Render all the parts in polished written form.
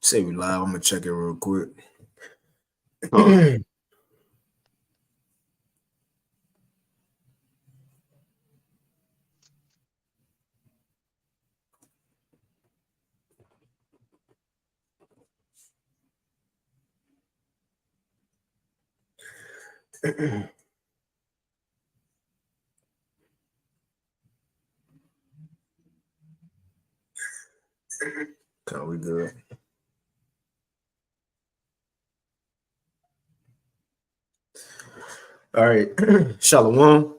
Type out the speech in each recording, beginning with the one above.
Say we live. I'm gonna check it real quick. Okay, we good. All right. Shalom.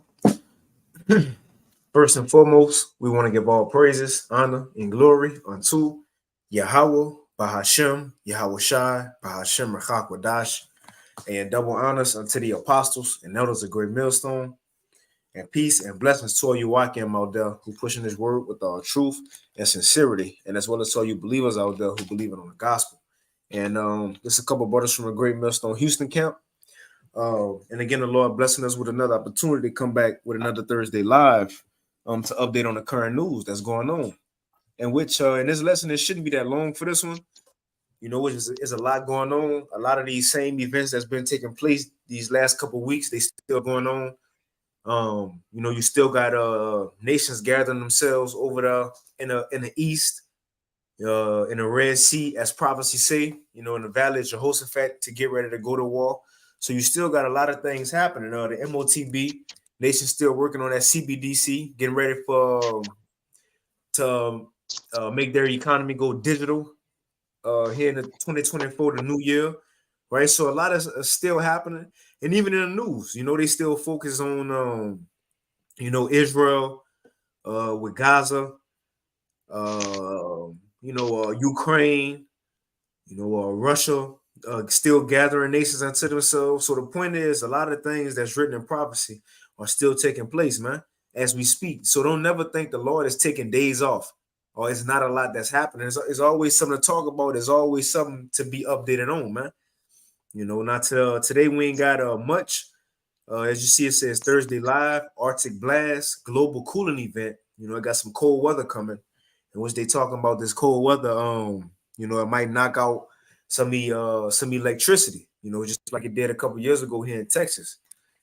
First and foremost, we want to give all praises, honor, and glory unto Yahweh, Bahashem, Yahweh Shai, Bahashem, Rachak Wadash, and double honors unto the apostles and elders of Great Millstone, and peace and blessings to all you Wakim out there who pushing this word with all truth and sincerity, and as well as to all you believers out there who believe it on the gospel. And there's a couple of brothers from the Great Millstone Houston camp. And again, the Lord blessing us with another opportunity to come back with another Thursday live to update on the current news that's going on. And which in this lesson, it shouldn't be that long for this one. You know, which is a lot going on. A lot of these same events that's been taking place these last couple of weeks, they still going on. You know, you still got nations gathering themselves over there in the east, in the Red Sea, as prophecy say, you know, in the valley of Jehoshaphat to get ready to go to war. So you still got a lot of things happening. The MOTB nation still working on that CBDC, getting ready to make their economy go digital here in the 2024, the new year, right? So a lot is still happening, and even in the news, you know, they still focus on you know, Israel with Gaza, you know, Ukraine, you know, Russia. Still gathering nations unto themselves. So the point is, a lot of things that's written in prophecy are still taking place, man, as we speak. So don't never think the Lord is taking days off, or it's not a lot that's happening. It's always something to talk about. There's always something to be updated on, man. You know, not today we ain't got much. As you see, it says Thursday live, Arctic blast, global cooling event. You know, it got some cold weather coming, in which they talking about this cold weather. You know, it might knock out some electricity. You know, just like it did a couple years ago here in Texas.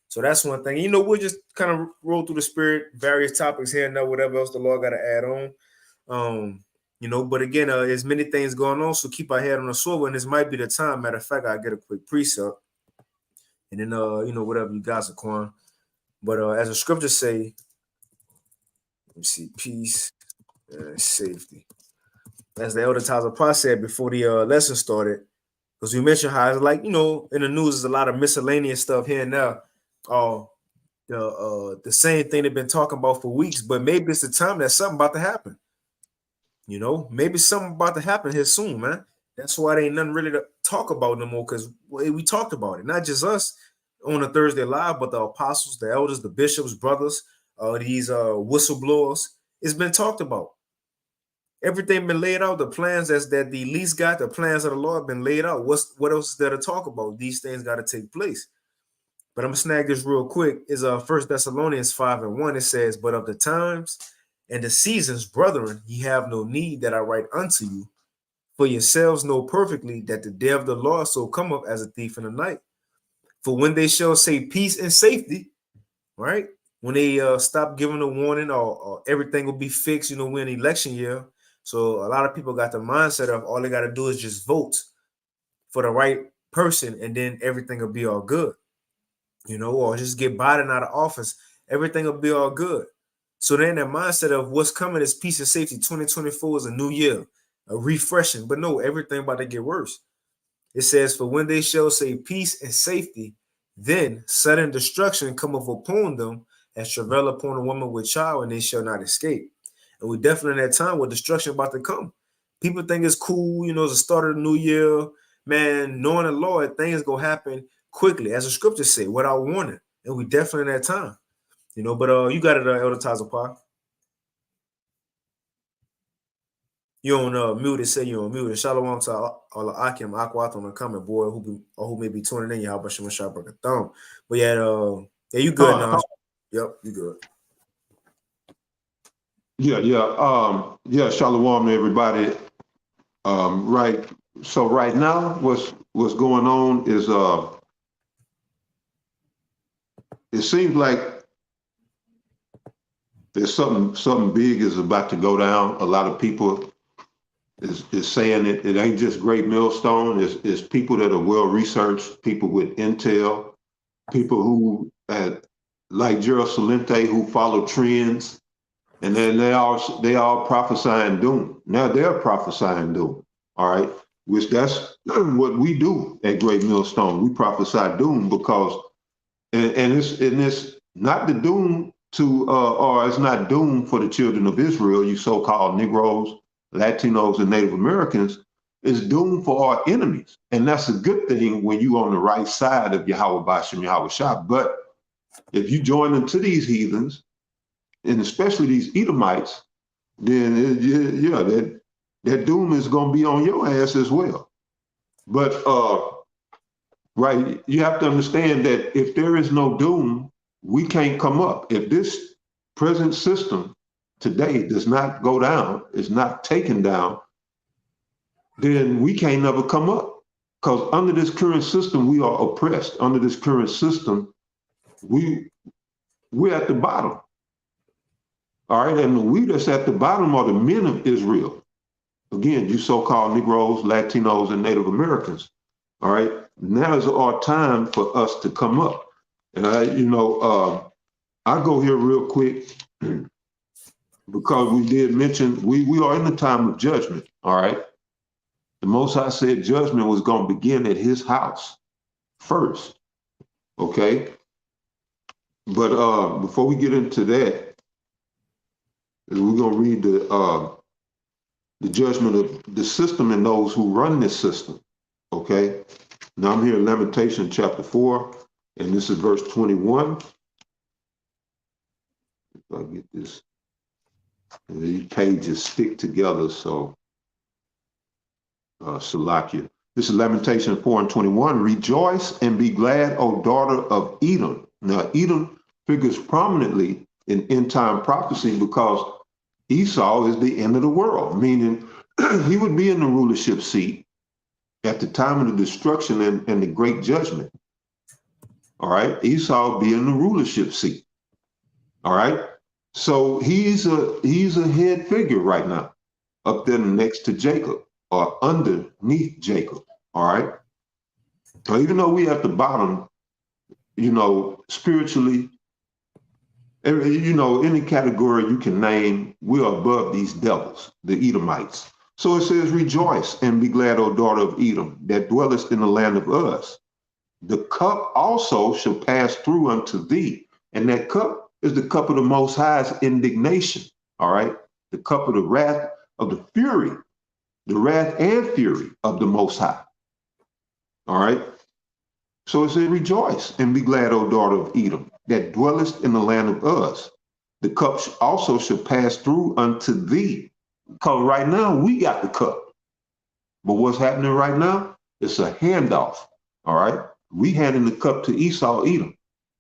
So that's one thing. You know, we'll just kind of roll through the spirit, various topics here and there, whatever else the Lord got to add on. You know, but again, there's many things going on, so keep our head on the swivel, and this might be the time. Matter of fact, I'll get a quick precept, and then you know, whatever you guys are calling. But as the scriptures say, let me see, peace and safety. As the elder Tazapah said before the lesson started, because we mentioned how it's like, you know, in the news, there's a lot of miscellaneous stuff here and there. The same thing they've been talking about for weeks, but maybe it's the time that something about to happen. You know, maybe something about to happen here soon, man. That's why there ain't nothing really to talk about no more, because we talked about it. Not just us on a Thursday live, but the apostles, the elders, the bishops, brothers, these whistleblowers. It's been talked about. Everything been laid out. The plans that the least got, the plans of the Lord been laid out. What else is there to talk about? These things got to take place. But I'm gonna snag this real quick. Is 1 Thessalonians 5:1. It says, "But of the times and the seasons, brethren, ye have no need that I write unto you. For yourselves know perfectly that the day of the Lord so cometh as a thief in the night. For when they shall say peace and safety," right? When they stop giving a warning, or everything will be fixed. You know, we're in election year. So a lot of people got the mindset of all they got to do is just vote for the right person, and then everything will be all good. You know, or just get Biden out of office, everything will be all good. So then that mindset of what's coming is peace and safety. 2024 is a new year, a refreshing. But no, everything about to get worse. It says, "For when they shall say peace and safety, then sudden destruction cometh upon them as travail upon a woman with child, and they shall not escape." And we're definitely in that time where destruction about to come. People think it's cool, you know, it's the start of the new year. Man, knowing the Lord, things gonna happen quickly, as the scriptures say, without warning. And we definitely in that time. You know, but you got it, Elder Tazapah. You on mute it, say you on mute. Shalom to all Akim, Aquath on the comment, boy, who may be tuning in. Y'all, but thumb. But yeah, yeah, you good now. Yep, you good. Yeah. Shalom, everybody. Right. So right now, what's going on is it seems like there's something big is about to go down. A lot of people is saying it ain't just Great Millstone. It's people that are well researched, people with intel, people who like Gerald Salente who follow trends, and then they all prophesying doom. Now they're prophesying doom. All right, which that's what we do at Great Millstone. We prophesy doom because and it's not the doom to or it's not doom for the children of Israel, you so-called Negroes, Latinos, and Native Americans. It's doom for our enemies. And that's a good thing when you on the right side of Yahweh Bashem, Yahweh Shah. But if you join into these heathens, and especially these Edomites, then that doom is going to be on your ass as well. But right, you have to understand that if there is no doom, we can't come up. If this present system today does not go down, is not taken down, then we can't never come up. Because under this current system, we are oppressed. Under this current system, we're at the bottom. All right, and we that's at the bottom are the men of Israel. Again, you so-called Negroes, Latinos, and Native Americans. All right, now is our time for us to come up. And I go here real quick because we did mention we are in the time of judgment. All right, the Most High said judgment was going to begin at His house first. Okay, but before we get into that, we're going to read the judgment of the system and those who run this system. Okay, now I'm here in Lamentation chapter 4, and this is verse 21. If I get this, and these pages stick together, so Salakia. This is Lamentation 4 and 21. Rejoice and be glad, O daughter of Edom. Now, Edom figures prominently in end time prophecy because Esau is the end of the world, meaning he would be in the rulership seat at the time of the destruction and the great judgment. All right, Esau be in the rulership seat. All right, so he's a head figure right now, up there next to Jacob or underneath Jacob. All right, so even though we at the bottom, spiritually, any category you can name, we are above these devils, the Edomites. So it says, rejoice and be glad, O daughter of Edom, that dwellest in the land of Uz. The cup also shall pass through unto thee. And that cup is the cup of the Most High's indignation. All right. The cup of the wrath of the fury, the wrath and fury of the Most High. All right. So it says, rejoice and be glad, O daughter of Edom, that dwellest in the land of Uz. The cup also shall pass through unto thee. Because right now we got the cup. But what's happening right now? It's a handoff. All right. We handing the cup to Esau, Edom.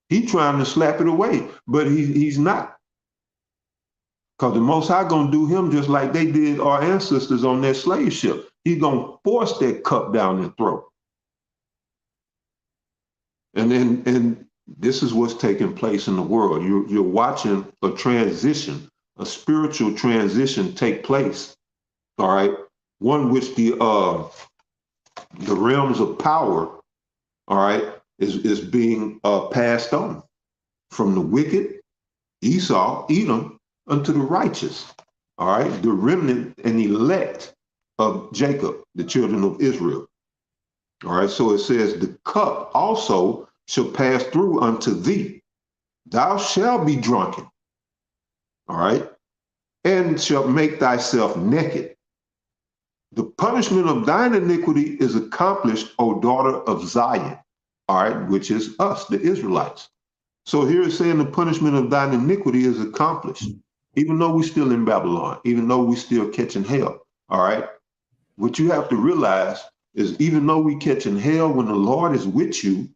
He trying to slap it away, but he's not. Because the Most High gonna do him just like they did our ancestors on that slave ship. He's gonna force that cup down their throat. And this is what's taking place in the world. You're watching a transition, a spiritual transition take place. All right, one which the realms of power, all right, is being passed on from the wicked, Esau, Edom, unto the righteous, all right, the remnant and elect of Jacob, the children of Israel. All right, so it says, the cup also shall pass through unto thee. Thou shalt be drunken, all right, and shalt make thyself naked. The punishment of thine iniquity is accomplished, O daughter of Zion, all right, which is us, the Israelites. So here it's saying the punishment of thine iniquity is accomplished, even though we're still in Babylon, even though we're still catching hell, all right? What you have to realize is even though we catching hell, when the Lord is with you,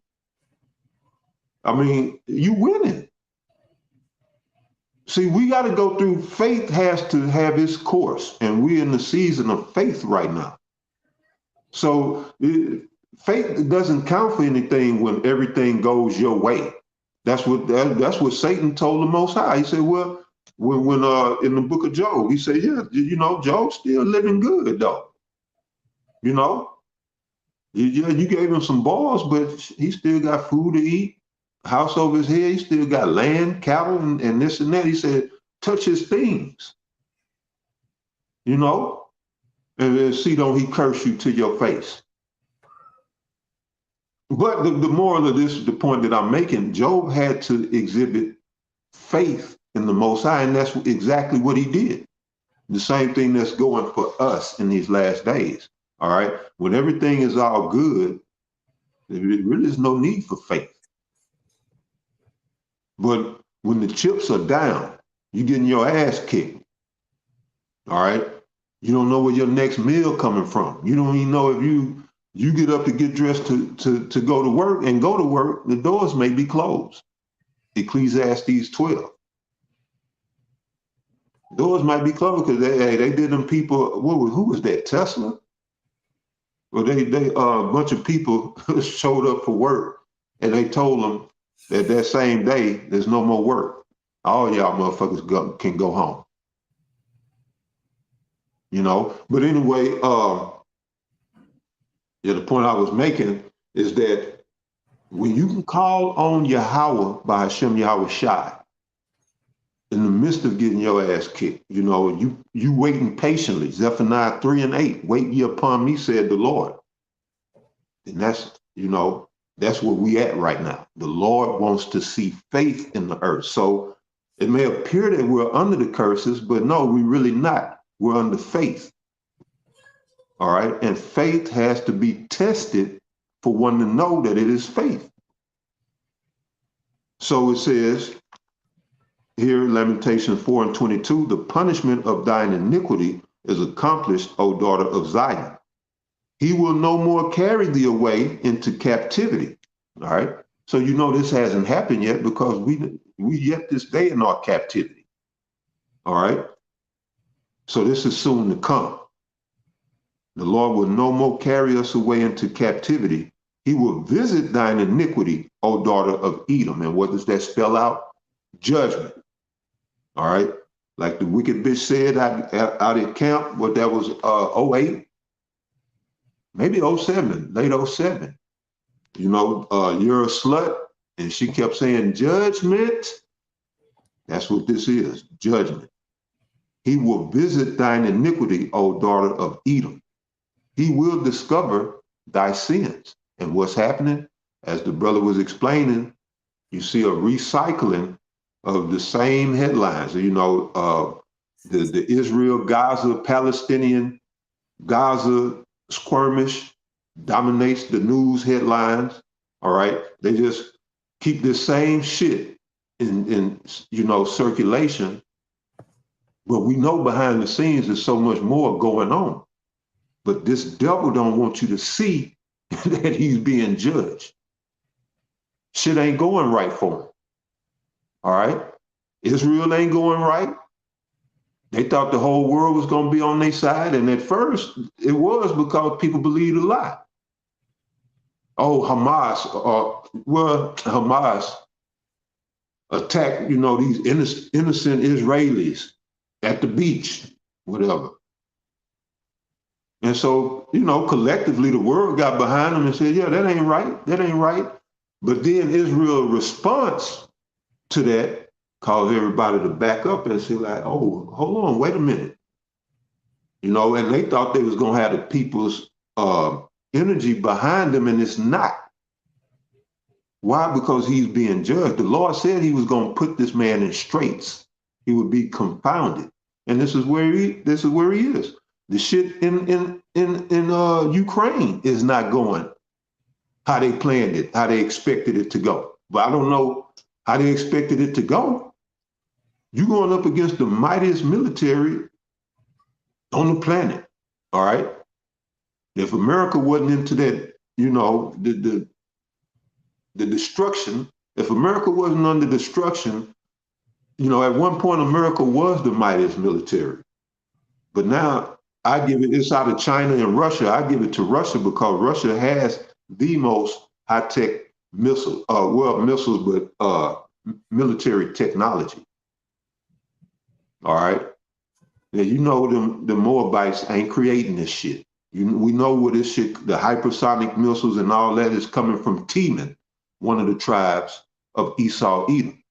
I mean, you winning. See, we got to go through, faith has to have its course, and we're in the season of faith right now. So faith doesn't count for anything when everything goes your way. That's what Satan told the Most High. He said, well, when in the book of Job, he said, yeah, you know, Job's still living good though. You know, you gave him some balls, but he still got food to eat, house over his head. He still got land, cattle, and this and that. He said, touch his things, you know, and see, don't he curse you to your face. But the moral of this, the point that I'm making, Job had to exhibit faith in the Most High, and that's exactly what he did. The same thing that's going for us in these last days. All right. When everything is all good, there really is no need for faith. But when the chips are down, you're getting your ass kicked. All right. You don't know where your next meal coming from. You don't even know if you get up to get dressed to go to work, and go to work, the doors may be closed. Ecclesiastes 12. Doors might be closed because they did them people. Who was that? Tesla? Well, they a bunch of people showed up for work, and they told them that same day there's no more work. All y'all motherfuckers can go home. You know. But anyway, the point I was making is that when you can call on Yahweh by Hashem Yahweh Shai, in the midst of getting your ass kicked, you know, you waiting patiently. Zephaniah 3:8, wait ye upon me, said the Lord. And that's, you know, that's where we at right now. The Lord wants to see faith in the earth. So it may appear that we're under the curses, but no, we're really not. We're under faith. All right. And faith has to be tested for one to know that it is faith. So it says here, Lamentations 4:22, the punishment of thine iniquity is accomplished, O daughter of Zion. He will no more carry thee away into captivity. All right. So you know this hasn't happened yet because we yet this day in our captivity. All right. So this is soon to come. The Lord will no more carry us away into captivity. He will visit thine iniquity, O daughter of Edom. And what does that spell out? Judgment. All right. Like the wicked bitch said out at camp, what that was 08, maybe 07, late 07. You know, you're a slut. And she kept saying judgment. That's what this is, judgment. He will visit thine iniquity, O daughter of Edom. He will discover thy sins. And what's happening, as the brother was explaining, you see a recycling of the same headlines. You know, the Israel, Gaza, Palestinian, Gaza skirmish dominates the news headlines. All right, they just keep the same shit in you know, circulation. But we know behind the scenes there's so much more going on. But this devil don't want you to see that he's being judged. Shit ain't going right for him. All right? Israel ain't going right. They thought the whole world was going to be on their side. And at first, it was because people believed a lie. Oh, Hamas attacked, you know, these innocent Israelis at the beach, whatever. And so, you know, collectively, the world got behind them and said, yeah, that ain't right. That ain't right. But then Israel's response to that caused everybody to back up and say, like, oh, hold on, wait a minute. You know, and they thought they was going to have the people's energy behind them, and it's not. Why? Because he's being judged. The Lord said he was going to put this man in straits. He would be confounded. And this is where he is. The shit in Ukraine is not going how they planned it, how they expected it to go. But I don't know how they expected it to go. You're going up against the mightiest military on the planet, all right? If America wasn't into that, you know, the destruction, if America wasn't under destruction, at one point, America was the mightiest military, but now I give it. It's out of China and Russia. I give it to Russia because Russia has the most high-tech missiles, missiles, but military technology. All right. Now, the Moabites ain't creating this shit. We know where this shit, the hypersonic missiles and all that is coming from Teman, one of the tribes of Esau Edom.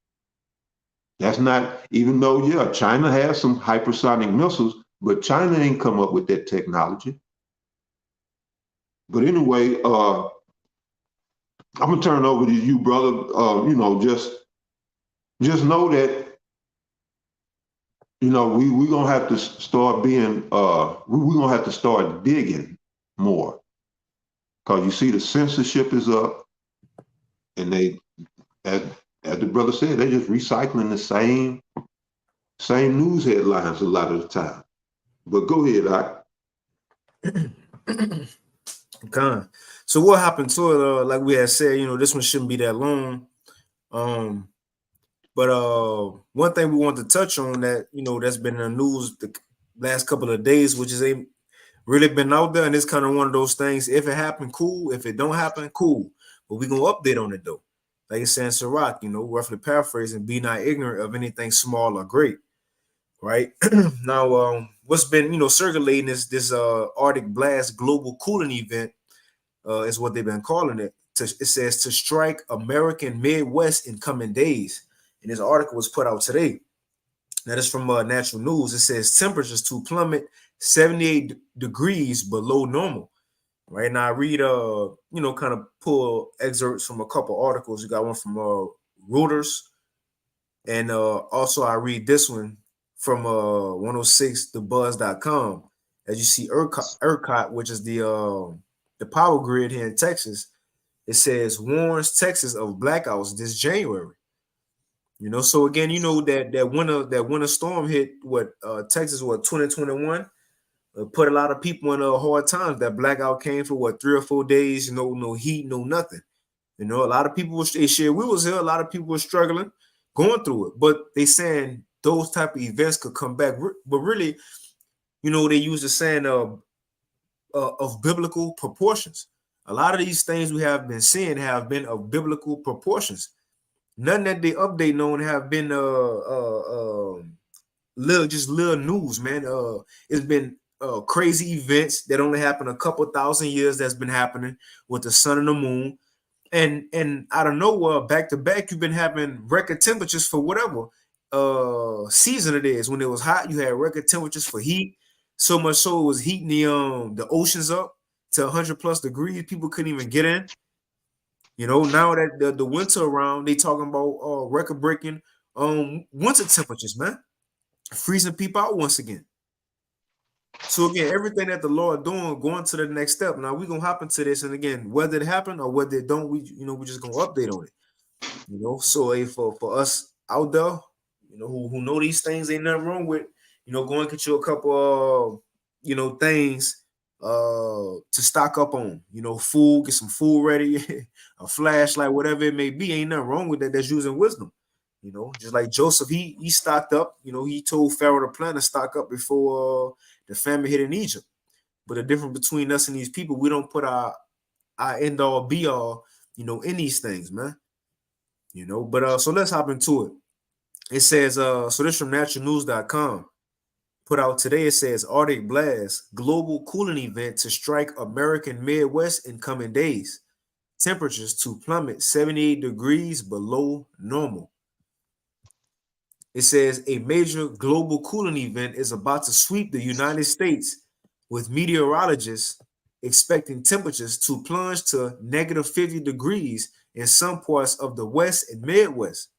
That's not, even though, yeah, China has some hypersonic missiles, but China ain't come up with that technology. But anyway, I'm gonna turn it over to you, brother. Just know that, we gonna have to start being, we gonna have to start digging more, because you see the censorship is up, and they, as the brother said, they're just recycling the same news headlines a lot of the time. But go ahead, Okay. So what happened to it? Like we had said, this one shouldn't be that long. But one thing we want to touch on that, that's been in the news the last couple of days, which is ain't really been out there, and it's kind of one of those things. If it happened, cool. If it don't happen, cool. But we're gonna update on it though. Like it's saying Sirach, roughly paraphrasing, be not ignorant of anything small or great. Right. Now, what's been circulating is this Arctic Blast global cooling event, is what they've been calling it. It says to strike American Midwest in coming days. And this article was put out today. That is from Natural News. It says temperatures to plummet 78 degrees below normal. Right now, I read, kind of pull excerpts from a couple articles. You got one from Reuters, and also I read this one from 106thebuzz.com. As you see, ERCOT, which is the power grid here in Texas, it says warns Texas of blackouts this January. So again, that winter storm hit Texas 2021, put a lot of people in hard times. That blackout came for 3 or 4 days, no heat, no nothing. A lot of people we was here, a lot of people were struggling, going through it. But they saying those type of events could come back. But really, they use the saying of biblical proportions. A lot of these things we have been seeing have been of biblical proportions. None that they update on have been little news, man. It's been crazy events that only happened a couple thousand years that's been happening with the sun and the moon. And out of nowhere, back to back, you've been having record temperatures for whatever season it is. When it was hot, you had record temperatures for heat. So much so it was heating the oceans up to 100+ degrees. People couldn't even get in. Now that the winter around, they talking about record breaking winter temperatures, man, freezing people out once again. So again, everything that the Lord doing, going to the next step. Now we're gonna hop into this, and again, whether it happen or whether it don't, we just gonna update on it. So for us out there, who know these things, ain't nothing wrong with go and get you a couple things to stock up on, food, get some food ready, a flashlight, whatever it may be. Ain't nothing wrong with that. That's using wisdom. Just like Joseph, he stocked up. He told Pharaoh to plan to stock up before the famine hit in Egypt. But the difference between us and these people, we don't put our end all be all, in these things, man. But so let's hop into it. It says, so this from naturalnews.com. Put out today, it says Arctic Blast global cooling event to strike American Midwest in coming days. Temperatures to plummet 78 degrees below normal. It says a major global cooling event is about to sweep the United States, with meteorologists expecting temperatures to plunge to -50 degrees in some parts of the West and Midwest.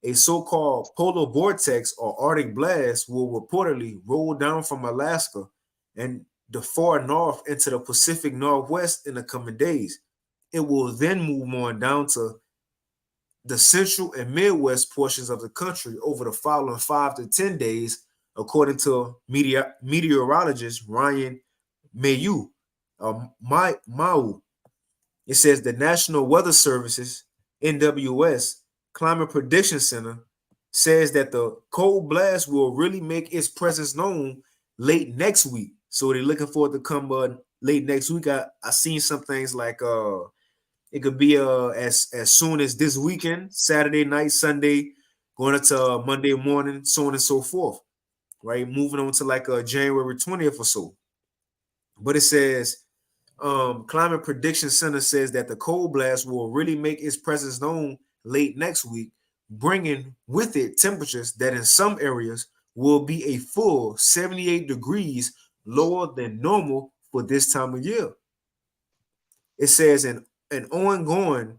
A so-called polar vortex or Arctic blast will reportedly roll down from Alaska and the far north into the Pacific Northwest in the coming days. It will then move on down to the central and Midwest portions of the country over the following 5 to 10 days, according to meteorologist Ryan Mayu. It says the National Weather Service's NWS Climate Prediction Center says that the cold blast will really make its presence known late next week. So they're looking forward to come late next week. I seen some things like it could be as soon as this weekend, Saturday night, Sunday, going into Monday morning, so on and so forth. Right, moving on to like January 20th or so. But it says Climate Prediction Center says that the cold blast will really make its presence known late next week, bringing with it temperatures that in some areas will be a full 78 degrees lower than normal for this time of year. It says an ongoing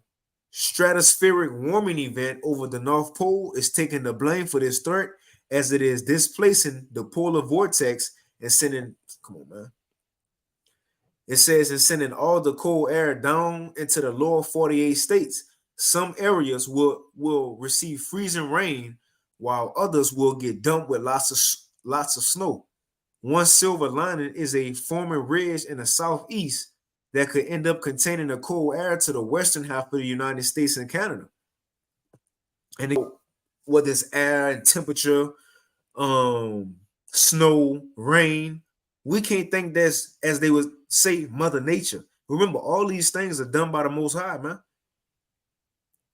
stratospheric warming event over the North Pole is taking the blame for this threat, as it is displacing the polar vortex and sending, come on, man. It says and sending all the cold air down into the lower 48 states. Some areas will receive freezing rain, while others will get dumped with lots of snow. One silver lining is a forming ridge in the southeast that could end up containing the cold air to the western half of the United States and Canada. And what is air and temperature, snow, rain, we can't think that's, as they would say, Mother Nature. Remember, all these things are done by the Most High, man.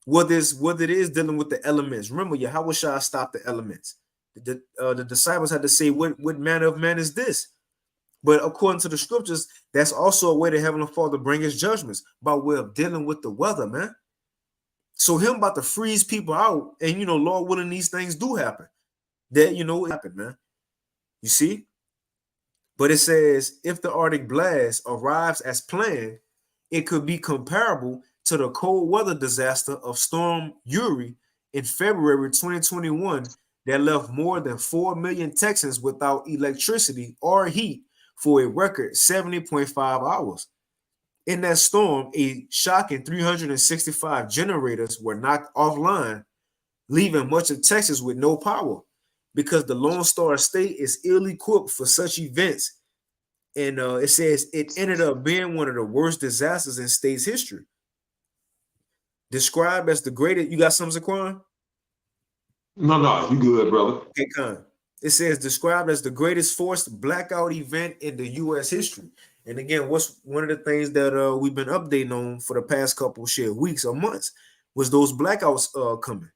What it is dealing with the elements. Remember, Yahweh Shah stopped the elements. The disciples had to say, what manner of man is this? But according to the scriptures, that's also a way the Heavenly Father bring his judgments by way of dealing with the weather, man. So him about to freeze people out, and Lord willing, these things do happen. That it happened, man. You see? But it says if the Arctic blast arrives as planned, it could be comparable to the cold weather disaster of Storm Uri in February 2021 that left more than 4 million Texans without electricity or heat for a record 70.5 hours. In that storm, a shocking 365 generators were knocked offline, leaving much of Texas with no power because the Lone Star State is ill-equipped for such events. And it says it ended up being one of the worst disasters in state's history. Described as the greatest. You got something, Zaquan? No, you good, brother. Okay, Con. It says described as the greatest forced blackout event in the U.S. history. And again, what's one of the things that we've been updating on for the past couple weeks or months was those blackouts coming.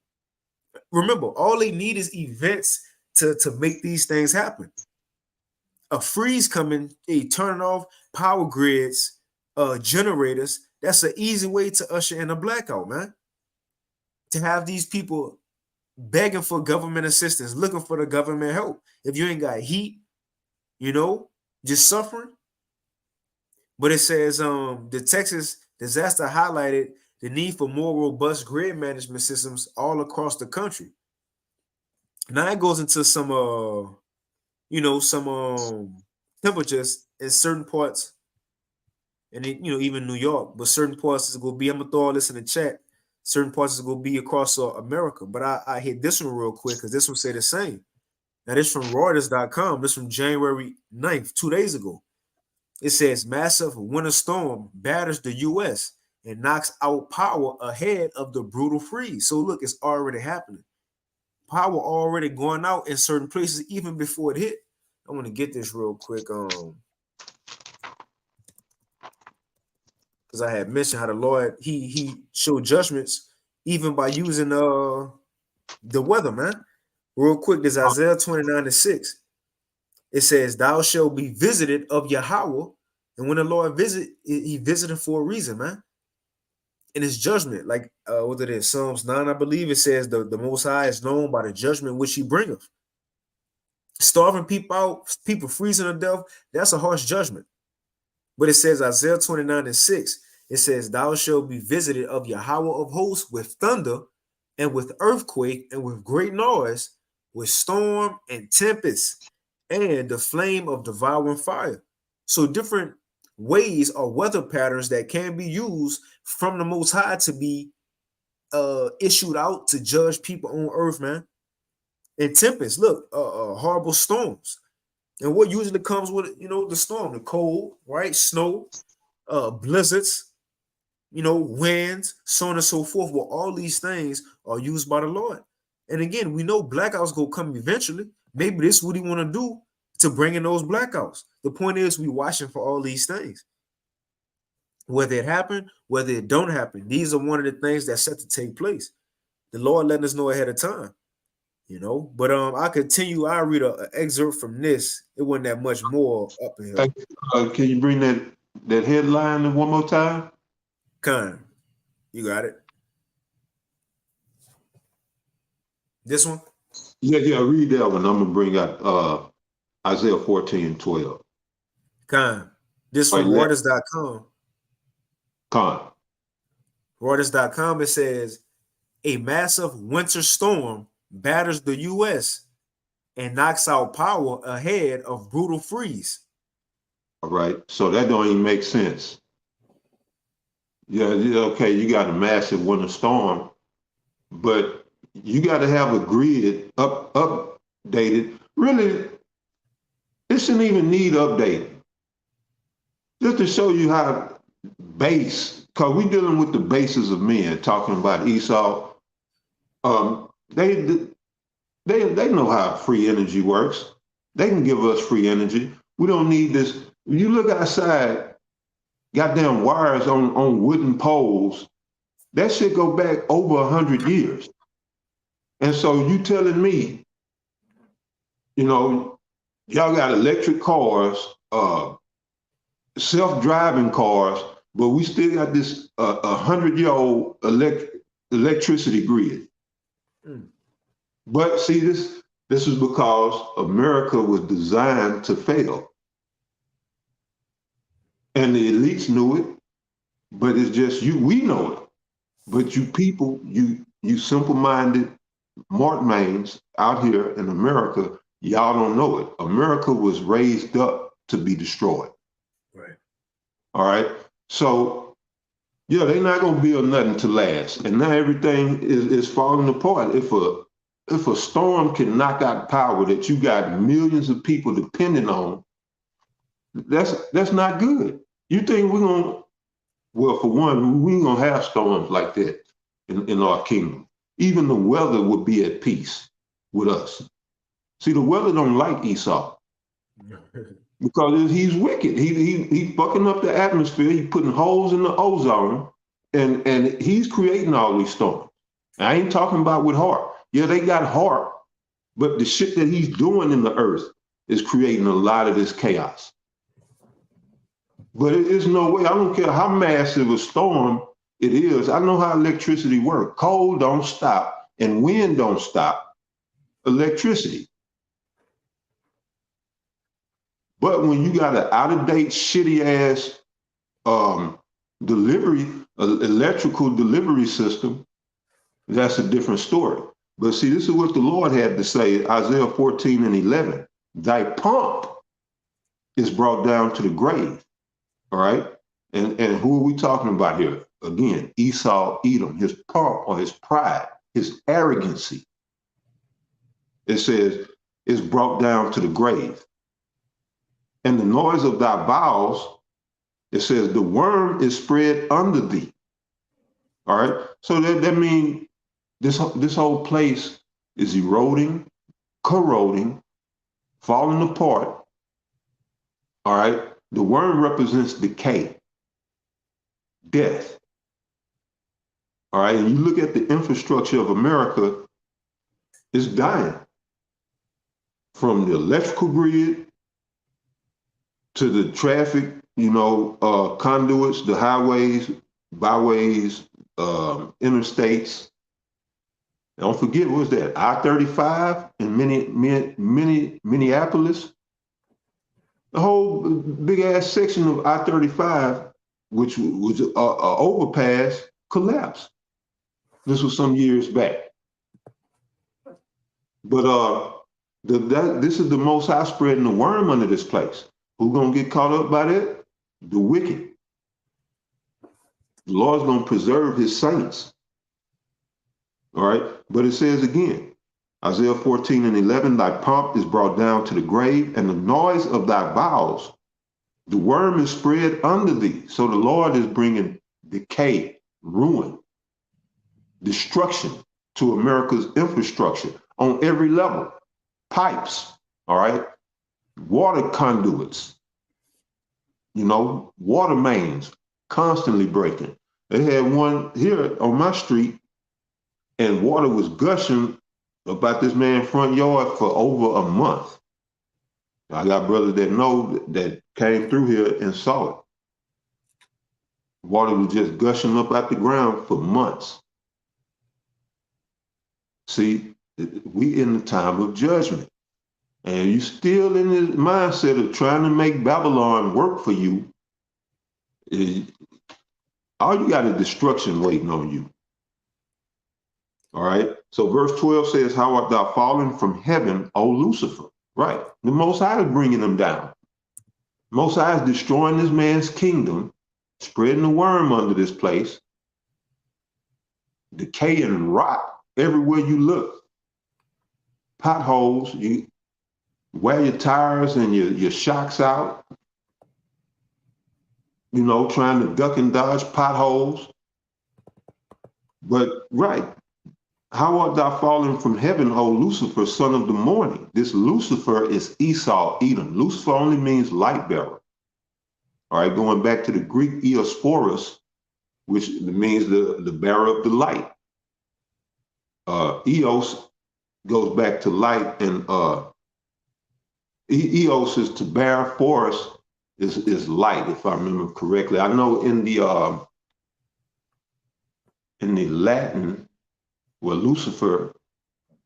Remember, all they need is events to make these things happen. A freeze coming, turning off power grids, generators. That's an easy way to usher in a blackout, man. To have these people begging for government assistance, looking for the government help. If you ain't got heat, just suffering. But it says the Texas disaster highlighted the need for more robust grid management systems all across the country. Now it goes into some temperatures in certain parts, and even New York, but certain parts is gonna be. I'm gonna throw all this in the chat. Certain parts is gonna be across America, but I hit this one real quick because this one say the same. Now this from Reuters.com. This from January 9th, 2 days ago. It says massive winter storm batters the U.S. and knocks out power ahead of the brutal freeze. So look, it's already happening. Power already going out in certain places even before it hit. I want to get this real quick. Because I had mentioned how the Lord he showed judgments even by using the weather, man. Real quick, this Isaiah 29:6. It says, "Thou shalt be visited of Yahweh," and when the Lord visit, he visited for a reason, man. In his judgment, like what it is, Psalms 9, I believe it says the Most High is known by the judgment which he bringeth. Starving people out, people freezing to death, that's a harsh judgment. But it says Isaiah 29:6, it says, "Thou shalt be visited of Yahweh of hosts with thunder and with earthquake and with great noise, with storm and tempest and the flame of devouring fire." So different ways or weather patterns that can be used from the Most High to be issued out to judge people on earth, man. And tempest, look, horrible storms. And what usually comes with it, the storm, the cold, right? Snow, blizzards, winds, so on and so forth. Well, all these things are used by the Lord. And again, we know blackouts go come eventually. Maybe this is what he want to do to bring in those blackouts. The point is, we watching for all these things. Whether it happen, whether it don't happen, these are one of the things that's set to take place. The Lord letting us know ahead of time, you know. But I continue. I read an excerpt from this. It wasn't that much more up in here. Can you bring that headline one more time? Con, you got it. This one? Yeah, read that one. I'm gonna bring out Isaiah 14:12. Con. This from Reuters.com. Con. Reuters.com, it says, a massive winter storm batters the U.S. and knocks out power ahead of brutal freeze. All right, so that don't even make sense. Yeah, okay, you got a massive winter storm, but you got to have a grid updated. Really, it shouldn't even need updating. Just to show you how base, because we're dealing with the bases of men, talking about Esau. They know how free energy works. They can give us free energy. We don't need this. You look outside, goddamn wires on wooden poles. That shit go back over 100 years. And so you telling me, you know, y'all got electric cars, self-driving cars, but we still got this 100-year-old electricity grid. But see, this is because America was designed to fail. And the elites knew it, but it's just we know it. But you people, you simple-minded Mortmains out here in America, y'all don't know it. America was raised up to be destroyed. Right. All right. So, yeah, they're not gonna build nothing to last, and now everything is falling apart. If a storm can knock out power that you got millions of people depending on, that's not good. You think we're gonna? Well, for one, we ain't gonna have storms like that in our kingdom. Even the weather would be at peace with us. See, the weather don't like Esau because he's wicked. He's fucking up the atmosphere. He's putting holes in the ozone, and he's creating all these storms. I ain't talking about with heart. Yeah, they got heart, but the shit that he's doing in the earth is creating a lot of this chaos. But it is no way. I don't care how massive a storm it is. I know how electricity works. Cold don't stop and wind don't stop electricity. But when you got an out-of-date, shitty-ass electrical delivery system, that's a different story. But see, this is what the Lord had to say, Isaiah 14:11. Thy pomp is brought down to the grave. All right? And who are we talking about here? Again, Esau, Edom, his pomp or his pride, his arrogancy. It says, is brought down to the grave. And the noise of thy bowels, it says, the worm is spread under thee. All right? So that means this whole place is eroding, corroding, falling apart. All right? The worm represents decay, death. All right, and you look at the infrastructure of America, it's dying. From the electrical grid to the traffic, conduits, the highways, byways, interstates. Don't forget, what was that? I-35 in Minneapolis? The whole big ass section of I-35, which was an overpass, collapsed. This was some years back. But this is the Most High spreading the worm under this place. Who gonna get caught up by that? The wicked. The Lord's gonna preserve his saints. All right, but it says again, Isaiah 14:11, thy pomp is brought down to the grave, and the noise of thy bowels, the worm is spread under thee. So the Lord is bringing decay, ruin, destruction to America's infrastructure on every level. Pipes, all right? Water conduits, water mains constantly breaking. They had one here on my street, and water was gushing about this man's front yard for over a month. I got brothers that know that came through here and saw it. Water was just gushing up out the ground for months. See, we in the time of judgment. And you still in the mindset of trying to make Babylon work for you. All you got is destruction waiting on you. All right. So verse 12 says, how art thou fallen from heaven, O Lucifer? Right. The Most High is bringing them down. Most High is destroying this man's kingdom, spreading the worm under this place, decay and rot everywhere you look. Potholes, you wear your tires and your shocks out, trying to duck and dodge potholes. But right, how art thou fallen from heaven, O Lucifer, son of the morning? This Lucifer is Esau, Edom. Lucifer only means light bearer. All right, going back to the Greek Eosporus, which means the bearer of the light. Eos goes back to light, and Eos is to bear, force is light, if I remember correctly. I know in the Latin, well, Lucifer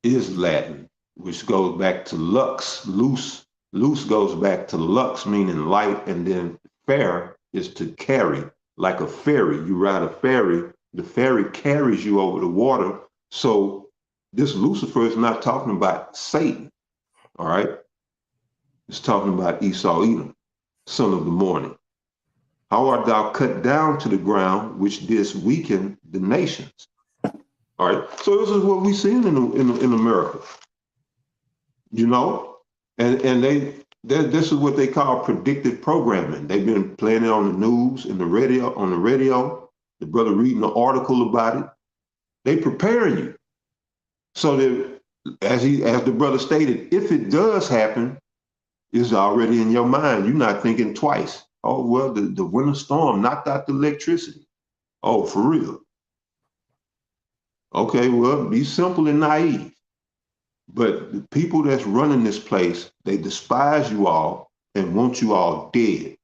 is Latin, which goes back to lux, loose. Loose goes back to lux, meaning light, and then fair is to carry, like a ferry. You ride a ferry, the ferry carries you over the water. So this Lucifer is not talking about Satan, all right? It's talking about Esau, Edom, son of the morning. How art thou cut down to the ground, which didst weaken the nations? All right, so this is what we're seeing in America, and this is what they call predictive programming. They've been playing it on the news, on the radio. The brother reading the article about it. They prepare you so that, as the brother stated, if it does happen, it's already in your mind. You're not thinking twice. Oh, well, the winter storm knocked out the electricity. Oh, for real? Okay, well, be simple and naive. But the people that's running this place, they despise you all and want you all dead.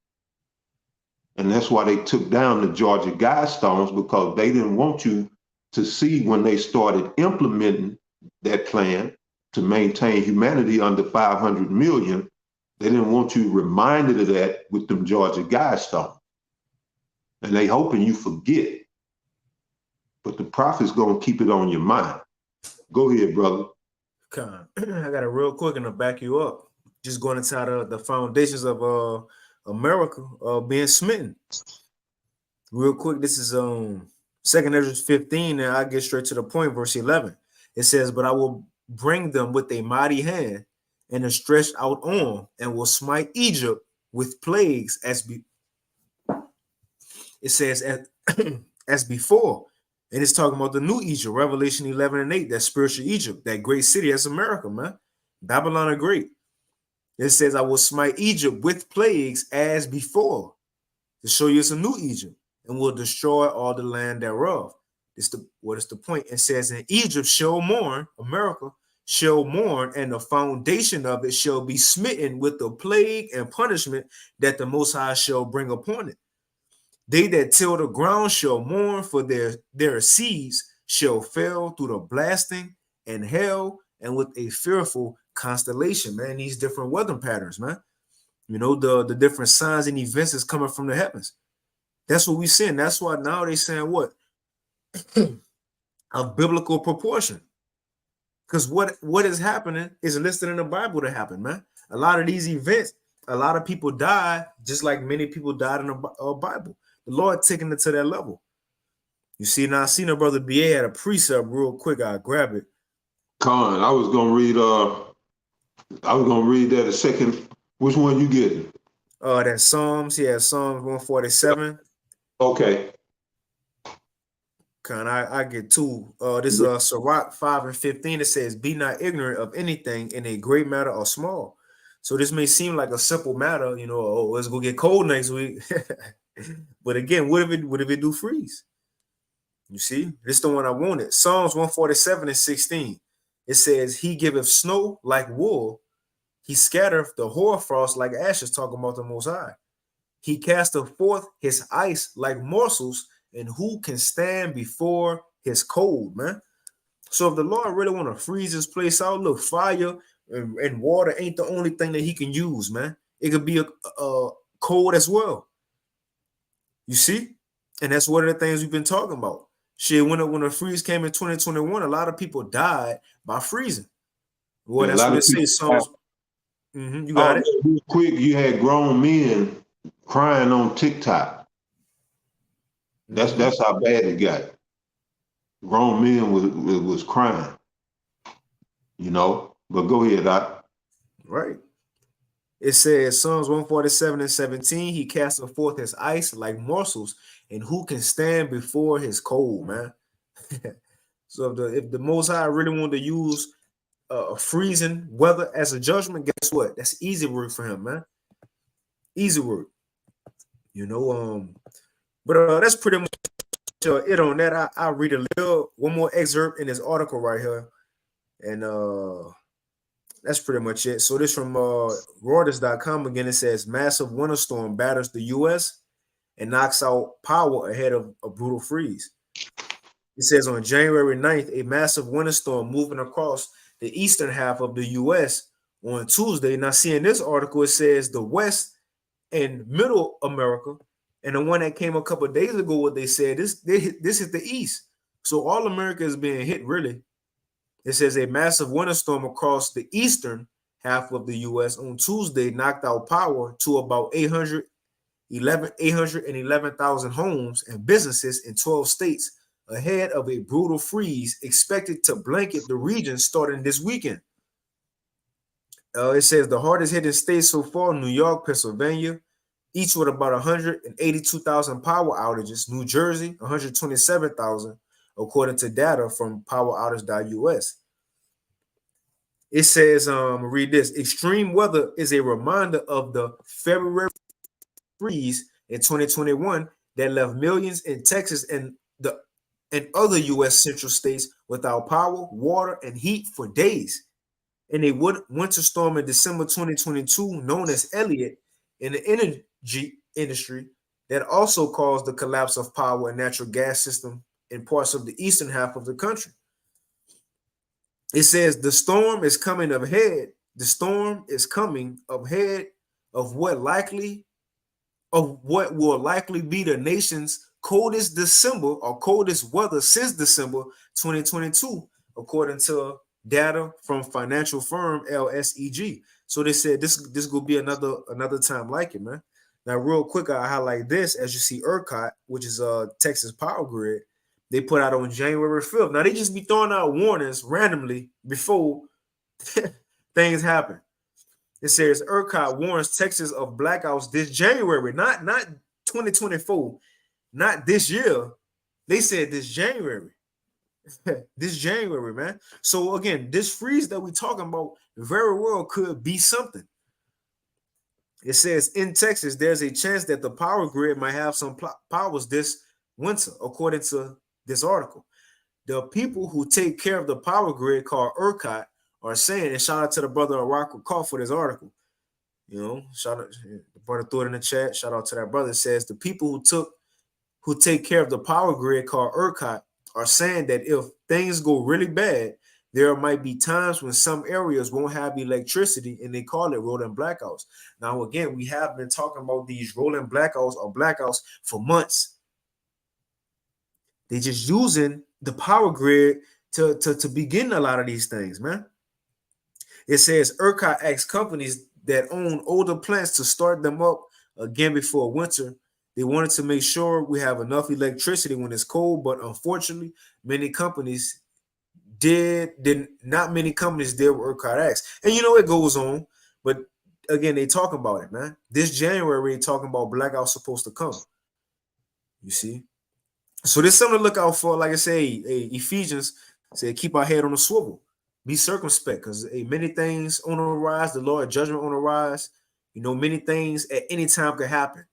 And that's why they took down the Georgia Guidestones, because they didn't want you to see when they started implementing that plan to maintain humanity under 500 million. They didn't want you reminded of that with them Georgia Guidestones. And they hoping you forget. But the prophet's going to keep it on your mind. Go ahead, brother. I got it real quick and to back you up. Just going inside the foundations of America being smitten. Real quick, this is 2 Ezra 15, and I get straight to the point, verse 11. It says, but I will bring them with a mighty hand and a stretched out arm, and will smite Egypt with plagues as before. And it's talking about the new Egypt, Revelation 11 and 8, that spiritual Egypt, that great city. That's America, man. Babylon the Great. It says, I will smite Egypt with plagues as before, to show you it's a new Egypt, and will destroy all the land thereof. What is the point? It says, and Egypt shall mourn, America shall mourn, and the foundation of it shall be smitten with the plague and punishment that the Most High shall bring upon it. They that till the ground shall mourn, for their seeds shall fail through the blasting and hail, and with a fearful constellation, man. These different weather patterns, man. The different signs and events is coming from the heavens. That's what we're seeing. That's why now they're saying what? Of biblical proportion. Because what is happening is listed in the Bible to happen, man. A lot of these events, a lot of people died, just like many people died in the Bible. The Lord taking it to that level. You see, now I see no brother BA had a precept real quick. I'll grab it. Con, I was gonna read that a second. Which one you getting? That Psalms. Yeah, Psalms 147. Okay. I get two. This Sirach 5:15. It says, "Be not ignorant of anything in a great matter or small." So this may seem like a simple matter, you know. Oh, let's go get cold next week. But again, what if it do freeze? You see, this is the one I wanted. Psalms 147:16. It says, "He giveth snow like wool, he scattereth the hoarfrost like ashes," talking about the Most High. "He casteth forth his ice like morsels, and who can stand before his cold," man. So if the Lord really want to freeze this place out, look, fire and water ain't the only thing that he can use, man. It could be a cold as well. You see? And that's one of the things we've been talking about. Shit, when the freeze came in 2021, a lot of people died by freezing. Well, And a that's lot what of it people. says. Psalms. You got Oh, it. real quick, you had grown men crying on TikTok. That's how bad it got. Grown men was crying, you know. But go ahead, Right. It says Psalms 147:17, "He casteth forth his ice like morsels, and who can stand before his cold," man. So if the Most High really wanted to use freezing weather as a judgment, guess what? That's easy work for him, man. Easy work. You know, but that's pretty much it on that. I'll read a little one more excerpt in this article right here. And that's pretty much it. So this from Reuters.com again. It says massive winter storm batters the US and knocks out power ahead of a brutal freeze. It says on January 9th, a massive winter storm moving across the eastern half of the US on Tuesday. Now, seeing this article, it says the West and Middle America, and the one that came a couple of days ago, what they said, this is the East. So all America is being hit, really. It says a massive winter storm across the eastern half of the U.S. on Tuesday knocked out power to about 811,000 homes and businesses in 12 states ahead of a brutal freeze expected to blanket the region starting this weekend. It says the hardest hitting states so far: New York, Pennsylvania, each with about 182,000 power outages. New Jersey, 127,000, according to data from poweroutage.us. It says, read this: extreme weather is a reminder of the February freeze in 2021 that left millions in Texas and other U.S. central states without power, water, and heat for days. In a winter storm in December 2022, known as Elliott, in the energy industry, that also caused the collapse of power and natural gas system in parts of the eastern half of the country. It says the storm is coming ahead. The storm is coming ahead of what will likely be the nation's coldest December or coldest weather since December 2022, according to data from financial firm LSEG. So they said this will be another time like it, man. Now, real quick, I highlight this. As you see, ERCOT, which is Texas Power Grid, they put out on January 5th. Now they just be throwing out warnings randomly before things happen. It says ERCOT warns Texas of blackouts this January, not 2024, not this year. They said this January. This January, man. So again, this freeze that we're talking about very well could be something. It says in Texas, there's a chance that the power grid might have some powers this winter, according to this article. The people who take care of the power grid, called ERCOT, are saying, and shout out to the brother Rock Call for this article. You know, shout out, the brother threw it in the chat. Shout out to that brother. It says the people who take care of the power grid, called ERCOT, are saying that if things go really bad, there might be times when some areas won't have electricity, and they call it rolling blackouts. Now, again, we have been talking about these rolling blackouts or blackouts for months. They're just using the power grid to begin a lot of these things, man. It says ERCOT asks companies that own older plants to start them up again before winter. They wanted to make sure we have enough electricity when it's cold, but unfortunately, many companies not many companies did what ERCOT asked. And you know, it goes on, but again, they talk about it, man. This January, they talking about blackouts supposed to come. You see? So there's something to look out for. Like I say, Ephesians said, keep our head on the swivel, be circumspect, because many things on the rise, the Lord judgment on the rise. You know, many things at any time could happen.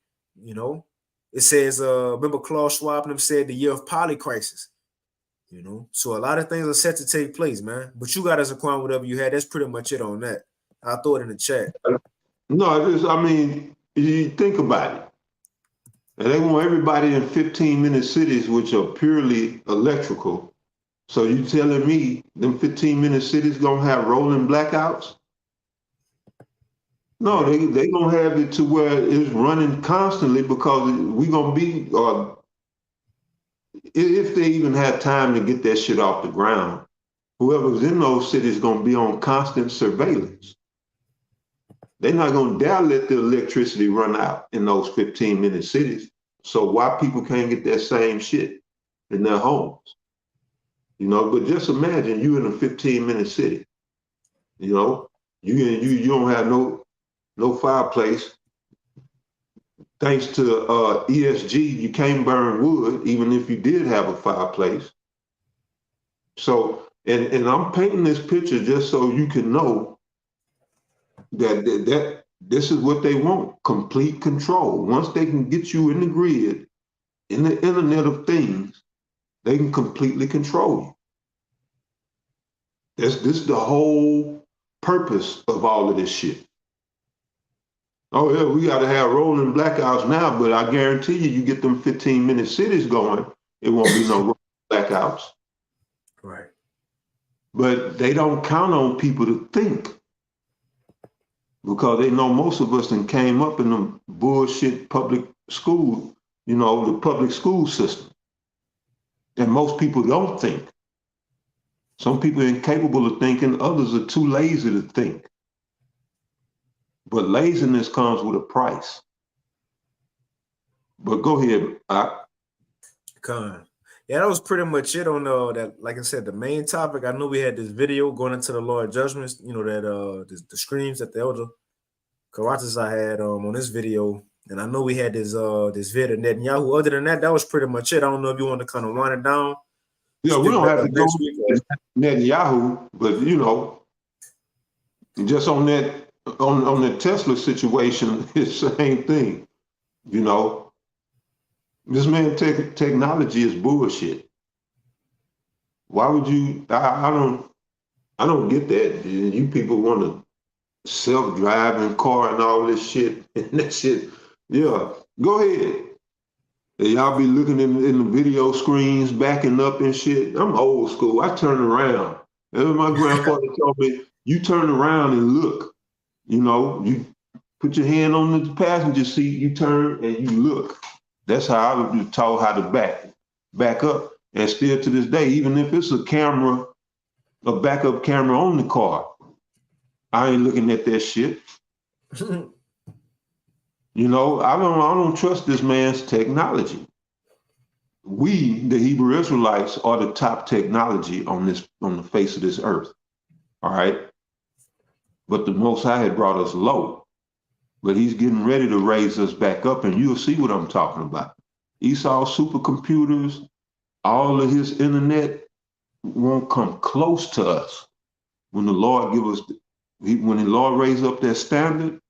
You know, it says, remember Klaus Schwab and them said the year of polycrisis. You know, so a lot of things are set to take place, man. But you got us acquire whatever you had. That's pretty much it on that. I'll throw it in the chat. No, I mean, you think about it. And they want everybody in 15-minute cities, which are purely electrical. So you telling me them 15-minute cities gonna have rolling blackouts? No, they gonna have it to where it's running constantly because we gonna be, if they even have time to get that shit off the ground, whoever's in those cities gonna be on constant surveillance. They're not gonna dare let the electricity run out in those 15-minute cities. So why people can't get that same shit in their homes? You know, but just imagine you in a 15-minute city. You know, you don't have no fireplace. Thanks to ESG, you can't burn wood, even if you did have a fireplace. So, and I'm painting this picture just so you can know that this is what they want, complete control. Once they can get you in the grid, in the Internet of Things, they can completely control you. This is the whole purpose of all of this shit. Oh yeah, we got to have rolling blackouts now, but I guarantee you get them 15-minute cities going, it won't be no rolling blackouts. Right. But they don't count on people to think because they know most of us then came up in the bullshit public school, you know, the public school system. And most people don't think. Some people are incapable of thinking, others are too lazy to think. But laziness comes with a price. But go ahead, Yeah, that was pretty much it on that. Like I said, the main topic. I know we had this video going into the Lord judgments. You know that the screams that the elder Karatas I had on this video, and I know we had this video Netanyahu. Other than that, that was pretty much it. I don't know if you want to kind of wind it down. Yeah, we don't have to go Netanyahu, but you know, just on that on the Tesla situation, it's the same thing. You know, this man technology is bullshit. Why would you? I don't get that. You people want to self-driving car and all this shit and that shit. Yeah, go ahead. And y'all be looking in the video screens, backing up and shit. I'm old school. I turn around. And my grandfather told me, you turn around and look. You know, you put your hand on the passenger seat, you turn and you look. That's how I was taught how to back up. And still to this day, even if it's a backup camera on the car, I ain't looking at that shit. You know, I don't trust this man's technology. We, the Hebrew Israelites, are the top technology on the face of this earth. All right. But the Most High had brought us low. But he's getting ready to raise us back up, and you'll see what I'm talking about. Esau's supercomputers, all of his internet won't come close to us. When the Lord when the Lord raise up that standard,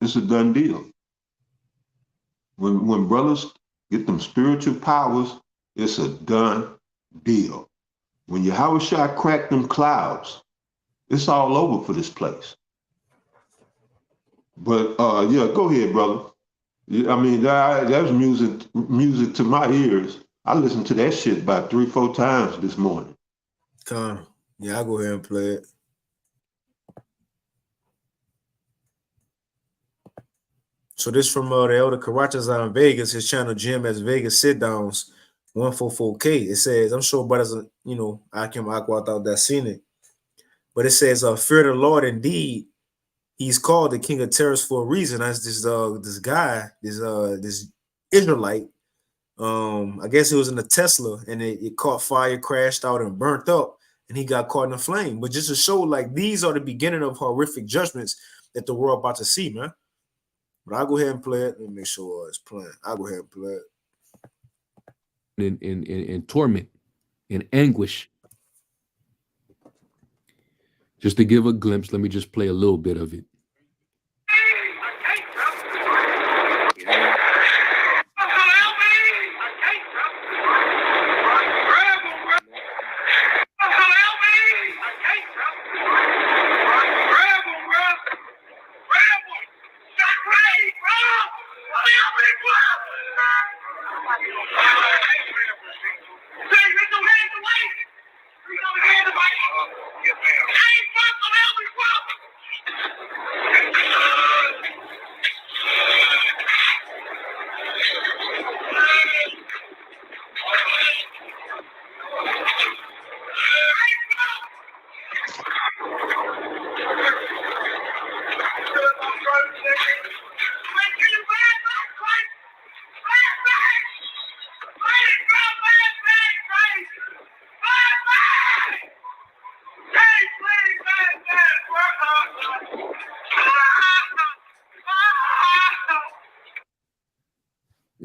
it's a done deal. When brothers get them spiritual powers, it's a done deal. When Yahweh Shai crack them clouds, it's all over for this place. But yeah, go ahead, brother. I mean, that was music to my ears. I listened to that shit about 3-4 times this morning. Yeah, I'll go ahead and play it. So this from the elder Karachazar in Vegas, his channel GMS Vegas sit downs 144K. It says, I'm sure brothers, you know, Akim Aqua out that seen it. But it says, fear the Lord indeed. He's called the King of Terrors for a reason. As this guy, this Israelite, I guess it was in a Tesla and it caught fire, crashed out, and burnt up, and he got caught in a flame. But just to show, like, these are the beginning of horrific judgments that the world about to see, man. But I'll go ahead and play it. Let me make sure it's playing. I'll go ahead and play it. in torment, in anguish. Just to give a glimpse, let me just play a little bit of it.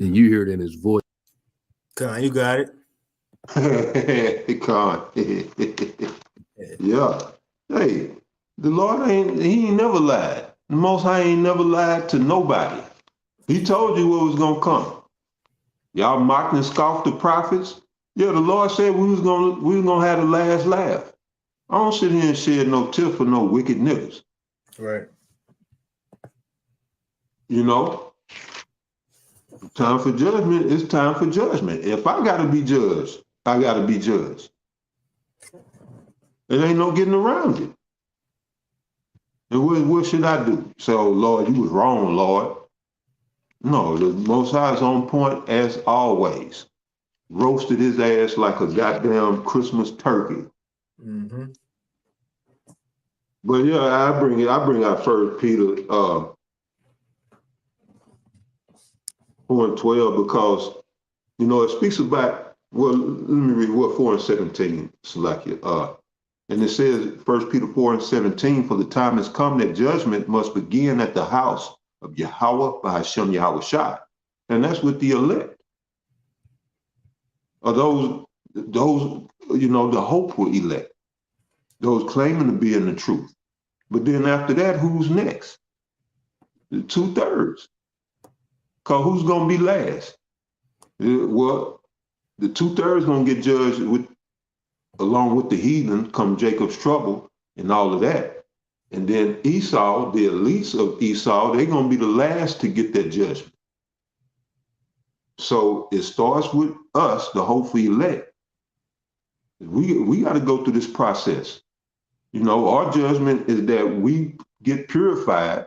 And you hear it in his voice. Con, you got it. Con. Yeah. Hey, the Lord he ain't never lied. The Most High ain't never lied to nobody. He told you what was gonna come. Y'all mocked and scoffed the prophets. Yeah, the Lord said we was gonna have the last laugh. I don't sit here and shed no tear for no wicked niggas. Right. You know, time for judgment. It's time for judgment. If I gotta be judged, I gotta be judged. There ain't no getting around it. And what should I do? Say, oh, Lord, you was wrong, Lord. No, the Most High is on point as always. Roasted his ass like a goddamn Christmas turkey. Mm-hmm. But yeah, I bring out 1 Peter 4:12 because, you know, it speaks about, well, let me read what 4:17, Salakia. And it says, 1 Peter 4:17, for the time has come that judgment must begin at the house of Yahweh by Hashem Yahweh Shai. And that's with the elect. Or those, you know, the hopeful elect. Those claiming to be in the truth. But then after that, who's next? The 2/3. Because who's going to be last? Well, the 2/3 going to get judged along with the heathen, come Jacob's trouble and all of that. And then Esau, the elites of Esau, they're going to be the last to get that judgment. So it starts with us, the hopeful elect. We got to go through this process. You know, our judgment is that we get purified,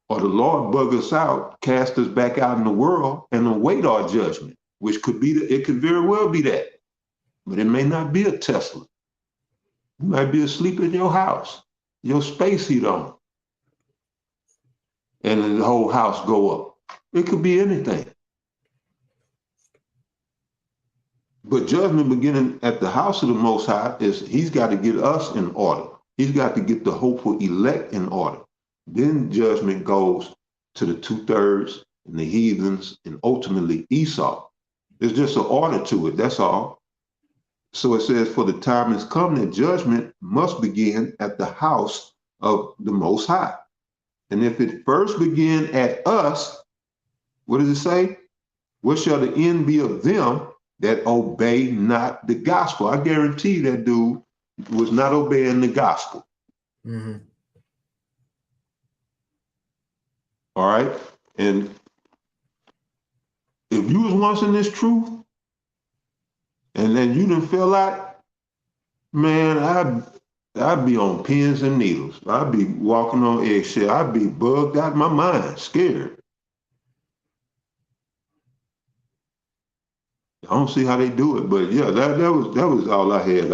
or the Lord bug us out, cast us back out in the world, and await our judgment, which could be it could very well be that, but it may not be a Tesla. You might be asleep in your house, your space heat on, and then the whole house go up. It could be anything. But judgment beginning at the house of the Most High is he's got to get us in order. He's got to get the hopeful elect in order. Then judgment goes to the 2/3 and the heathens and ultimately Esau. There's just an order to it, that's all. So it says, for the time has come that judgment must begin at the house of the Most High. And if it first begin at us, what does it say? What shall the end be of them that obey not the gospel? I guarantee that dude was not obeying the gospel. Mm-hmm. All right. And if you was once in this truth and then you done fell out, man, I'd be on pins and needles. I'd be walking on eggshell. I'd be bugged out of my mind, scared. I don't see how they do it, but yeah, that was all I had.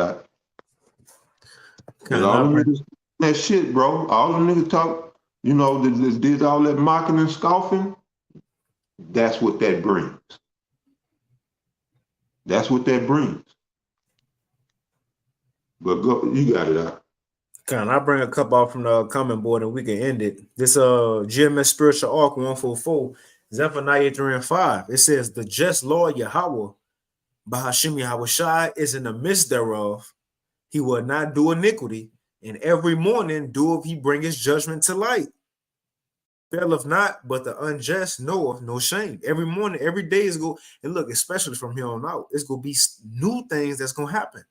And all them niggas, that shit, bro. All them niggas talk, you know, did all that mocking and scoffing. That's what that brings. That's what that brings. But go, you got it out. I'll bring a couple out from the comment board and we can end it. This GMS Spiritual Arc 144 Zephaniah 3 and 5. It says, the just Lord Yahweh, Bahashim Yahushai, is in the midst thereof. He will not do iniquity, and every morning doeth he bring his judgment to light. Faileth not, but the unjust knoweth no shame. Every morning, every day is go, and look, especially from here on out, it's gonna be new things that's gonna happen.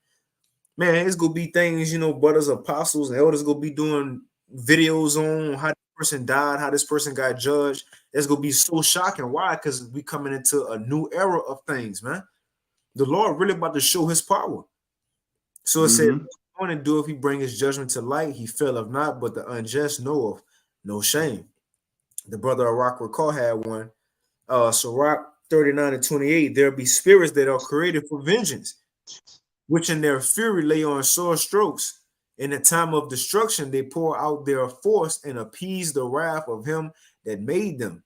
Man, it's gonna be things, brothers, apostles, and elders gonna be doing videos on how this person died, how this person got judged. It's gonna be so shocking. Why? Because we coming into a new era of things, man. The Lord really about to show his power. So it says, morning do if he bring his judgment to light, he faileth not, but the unjust knoweth no shame. The brother Iraq Recall had one. Sirach 39 and 28, there be spirits that are created for vengeance, which in their fury lay on sore strokes. In the time of destruction, they pour out their force and appease the wrath of him that made them.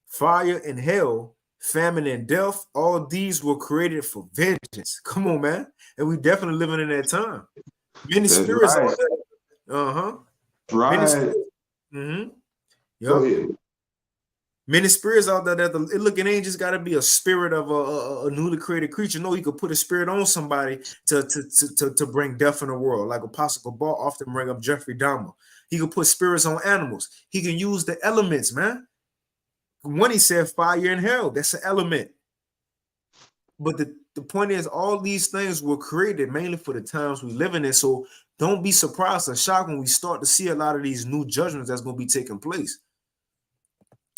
Fire and hell, famine and death, all these were created for vengeance. Come on, man. And we definitely living in that time. Many spirits out there. Right. Many spirits. Go ahead. Many spirits out there that looking ain't just got to be a spirit of a newly created creature. No, he could put a spirit on somebody to bring death in the world, like Apostle Gabar often bring up Jeffrey Dahmer. He could put spirits on animals. He can use the elements, man. One, he said fire and hell. That's an element. But the point is, all these things were created mainly for the times we live in. So don't be surprised or shocked when we start to see a lot of these new judgments that's going to be taking place.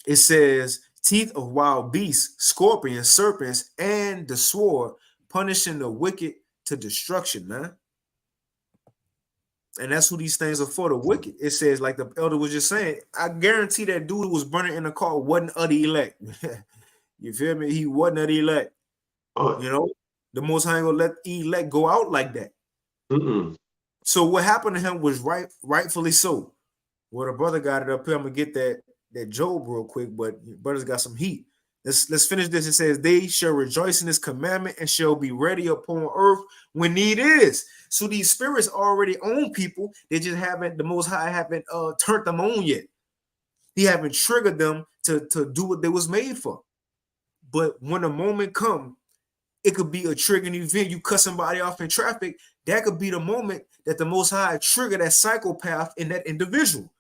It says, teeth of wild beasts, scorpions, serpents, and the sword, punishing the wicked to destruction, man. And that's who these things are for, the wicked. It says, like the elder was just saying, I guarantee that dude who was burning in the car wasn't of the elect. You feel me? He wasn't of the elect. The Most High ain't gonna let the elect go out like that. So what happened to him was rightfully so. Well, the brother got it up here. I'm gonna get that Job real quick, but brother's got some heat. Let's finish this. It says, they shall rejoice in his commandment and shall be ready upon earth when need is. So these spirits already own people. They just haven't, the Most High haven't turned them on yet. He haven't triggered them to do what they was made for. But when the moment comes, it could be a triggering event. You cut somebody off in traffic. That could be the moment that the Most High trigger that psychopath in that individual.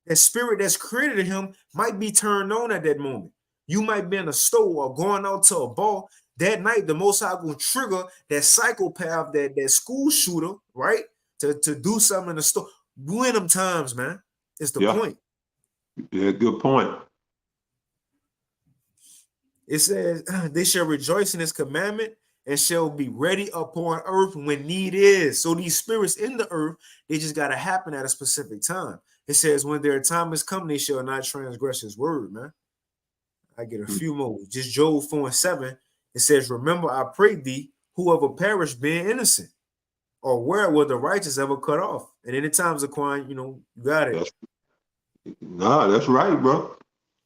That spirit that's created in him might be turned on at that moment. You might be in a store or going out to a bar. That night, the Most High will trigger that psychopath, that school shooter, right? To do something in the store. We in them times, man. It's the point. Yeah, good point. It says, they shall rejoice in his commandment and shall be ready upon earth when need is. So these spirits in the earth, they just got to happen at a specific time. It says, when their time is come, they shall not transgress his word, man. I get a few more. Just Job 4 and 7. It says, remember, I pray thee, whoever perished being innocent, or where were the righteous ever cut off? And any times, Aquan, you got it. That's right, bro.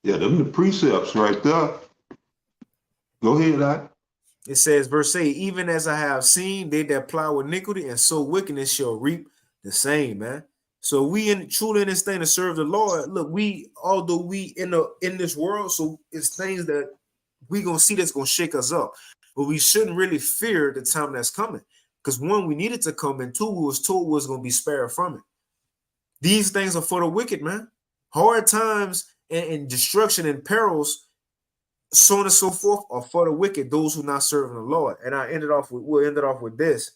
Yeah, them the precepts right there. Go ahead, Doc. It says, verse 8, even as I have seen, they that plow iniquity and sow wickedness shall reap the same, man. So we truly in this thing to serve the Lord. Look, although we in this world, so it's things that we gonna see that's gonna shake us up. But we shouldn't really fear the time that's coming. Because one, we needed to come, and two, we was told we was gonna be spared from it. These things are for the wicked, man. Hard times and destruction and perils, so on and so forth, are for the wicked, those who not serving the Lord. And we'll end it off with this.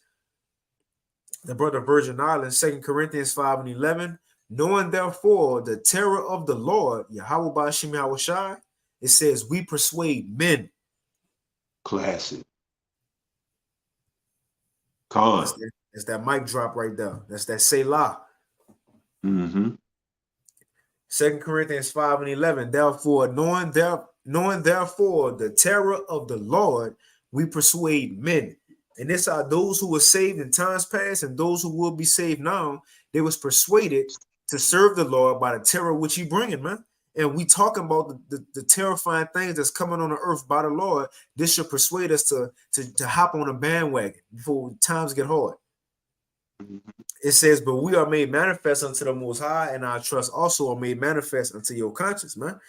The brother Virgin Island, 2 Corinthians 5 and 11, knowing therefore the terror of the Lord, Yahweh Ba'ashim Yahushai, it says, we persuade men. Classic. It's that mic drop right there. That's that Selah. 2 Corinthians 5 and 11, therefore, knowing therefore the terror of the Lord, we persuade men. And this are those who were saved in times past and those who will be saved now. They was persuaded to serve the Lord by the terror which he bringing, man. And we talking about the terrifying things that's coming on the earth by the Lord. This should persuade us to hop on a bandwagon before times get hard. It says, but we are made manifest unto the Most High, and our trust also are made manifest unto your conscience, man.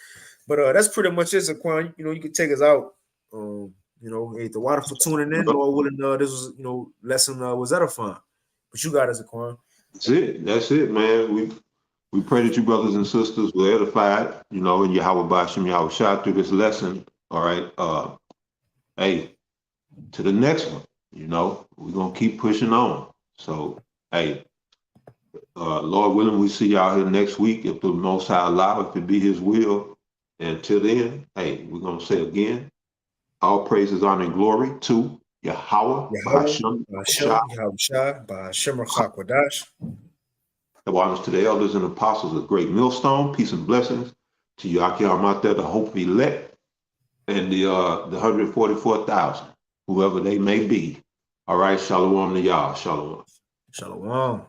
But that's pretty much it, Zaquan. You know, you can take us out. You know, hey, the water for tuning in. Lord willing, this was, you know, lesson was edifying. But you got us, Zaquan. That's it, man. We pray that you brothers and sisters were edified, you know, and Yahweh Bashim Yahweh Shah through this lesson. All right. Hey, to the next one, you know, we're gonna keep pushing on. So, hey, Lord willing, we see y'all here next week if the Most High allow, if it be His will. And till then, hey, we're gonna say again, all praises, honor, and glory to Yahweh Bashim Yahweh Shah, Ba'ashem Rachakwadash. The honors to the elders and apostles of Great Millstone. Peace and blessings to you, Akim out there, the hope elect, and the 144,000, whoever they may be. All right, shalom to y'all. Shalom. Shalom.